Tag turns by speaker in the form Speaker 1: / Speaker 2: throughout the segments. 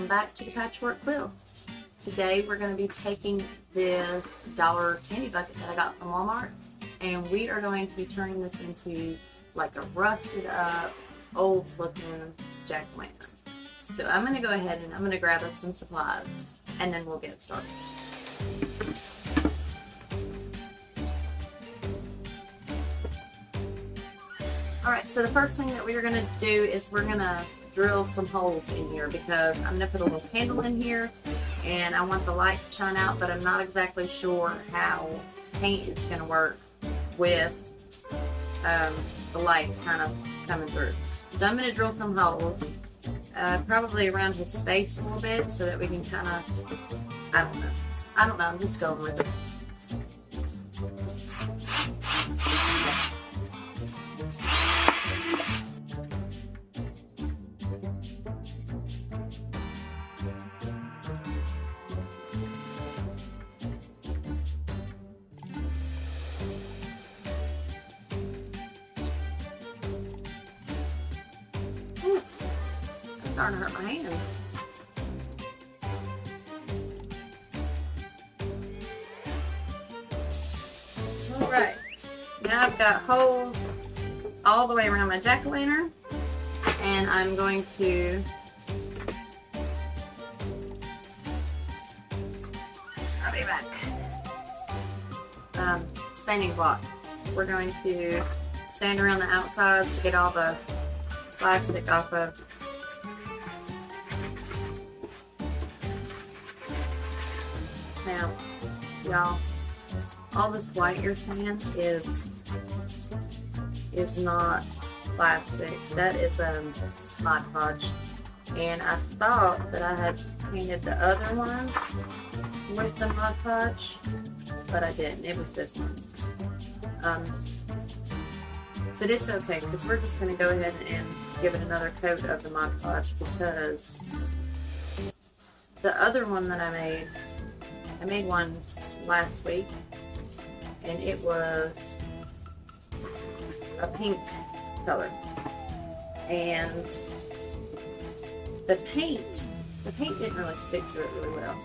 Speaker 1: welcome back to the Patchwork Quilt. Today we're going to be taking this dollar candy bucket that I got from Walmart, and we are going to be turning this into like a rusted up, old looking jack-o'-lantern. So I'm going to go ahead and I'm going to grab us some supplies, and then we'll get started. Alright, so the first thing that we're going to do is we're going to drill some holes in here because I'm going to put a little candle in here and I want the light to shine out, but I'm not exactly sure how paint is going to work with the light kind of coming through. So I'm going to drill some holes, probably around his face a little bit so that we can kind of, I don't know, I'm just going with it. Starting to hurt my hand. Alright, now I've got holes all the way around my jack-o'-lantern, and I'm going to I'll be back. Sanding block. We're going to sand around the outsides to get all the plastic off of. Now, y'all, all this white you're seeing is not plastic. That is Mod Podge. And I thought that I had painted the other one with the Mod Podge, but I didn't. It was this one. But it's okay because we're just going to go ahead and give it another coat of the Mod Podge because the other one that I made one last week, and it was a pink color, and the paint didn't really stick to it really well.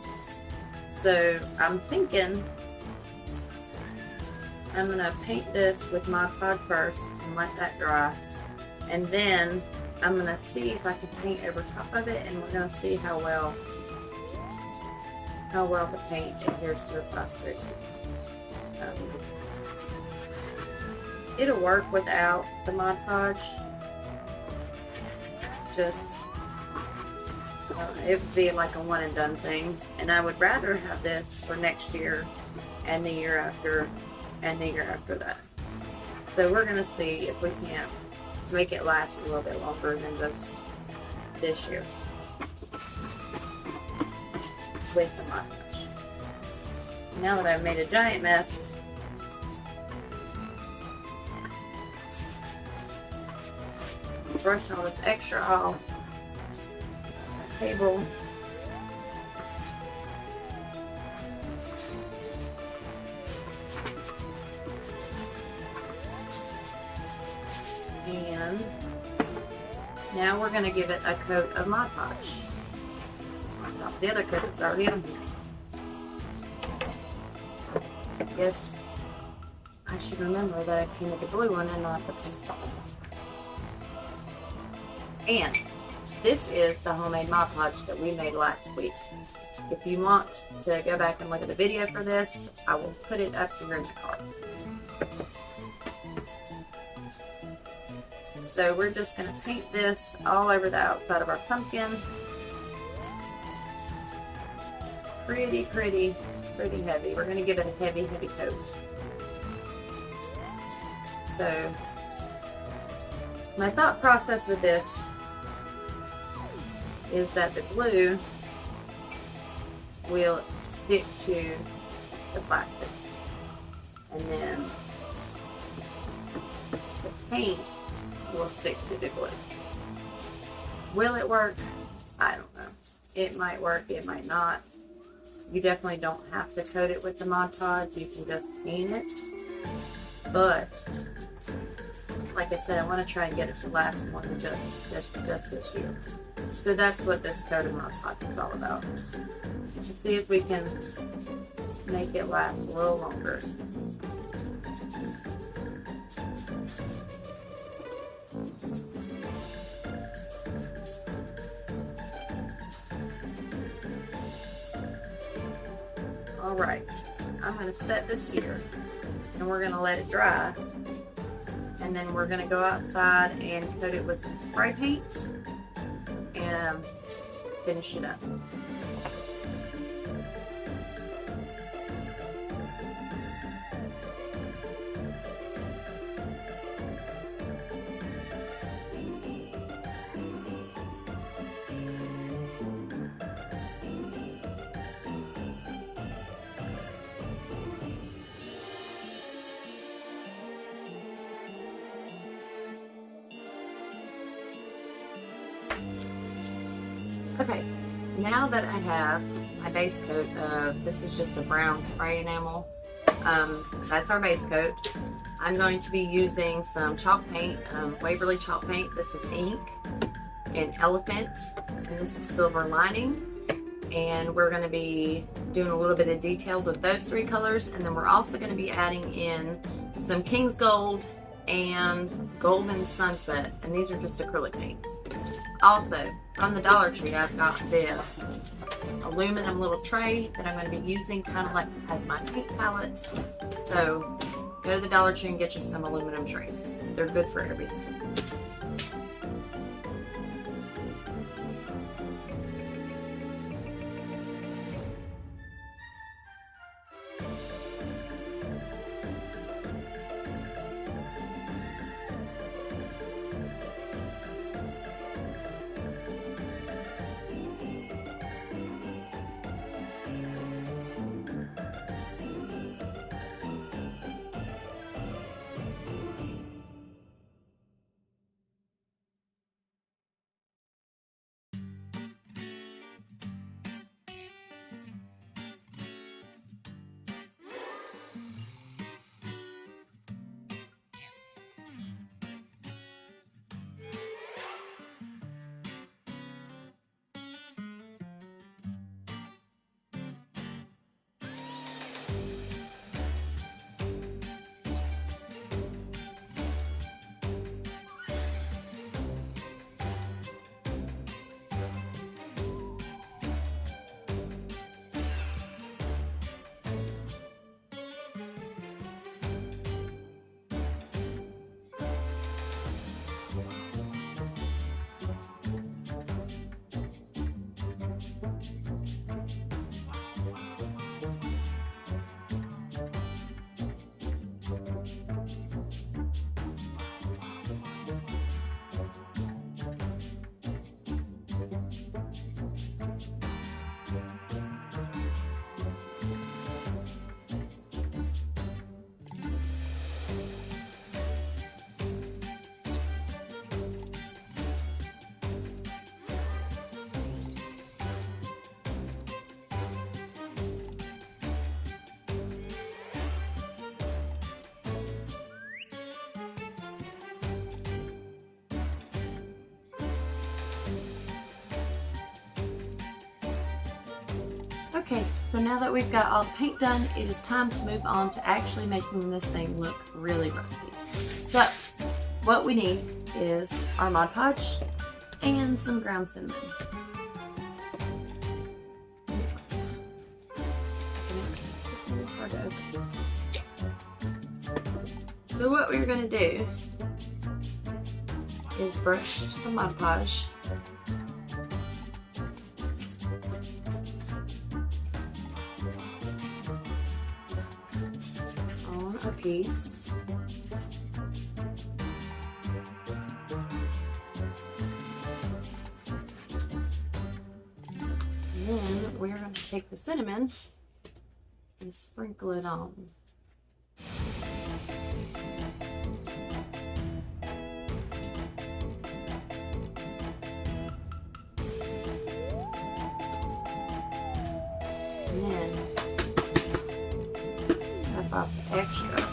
Speaker 1: So I'm thinking I'm gonna paint this with Mod Podge first and let that dry, and then I'm gonna see if I can paint over top of it, and we're gonna see how well the paint adheres to the plastic. It'll work without the Mod Podge. Just it would be like a one and done thing, and I would rather have this for next year and the year after and the year after that. So we're gonna see if we can't make it last a little bit longer than just this year with the Mod Podge. Now that I've made a giant mess, brush all this extra off the table. And now we're going to give it a coat of Mod Podge. The other coat is already on here. Yes, I should remember that I painted the blue one and not the pink one. And this is the homemade Mod Podge that we made last week. If you want to go back and look at the video for this, I will put it up here in the card. So we're just going to paint this all over the outside of our pumpkin. Pretty heavy. We're going to give it a heavy coat. So my thought process with this is that the glue will stick to the plastic, and then the paint will stick to the glue. Will it work? I don't know. It might work, it might not. You definitely don't have to coat it with the Mod Podge. You can just paint it. But like I said, I want to try and get it to last more than just this year. So that's what this coat of Mod Podge is all about. Let's see if we can make it last a little longer. All right, I'm going to set this here and we're going to let it dry, and then we're going to go outside and coat it with some spray paint and finish it up. Okay, now that I have my base coat of, this is just a brown spray enamel, that's our base coat. I'm going to be using some chalk paint, Waverly chalk paint. This is ink and elephant, and this is silver lining. And we're going to be doing a little bit of details with those three colors, and then we're also going to be adding in some King's Gold and Golden Sunset, and these are just acrylic paints. Also, from the Dollar Tree, I've got this aluminum little tray that I'm going to be using kind of like as my paint palette. So go to the Dollar Tree and get you some aluminum trays. They're good for everything. Okay, so now that we've got all the paint done, it is time to move on to actually making this thing look really rusty. So, what we need is our Mod Podge and some ground cinnamon. This thing is hard to open. So what we're going to do is brush some Mod Podge on a piece. And then we're going to take the cinnamon and sprinkle it on. And then tap off the extra.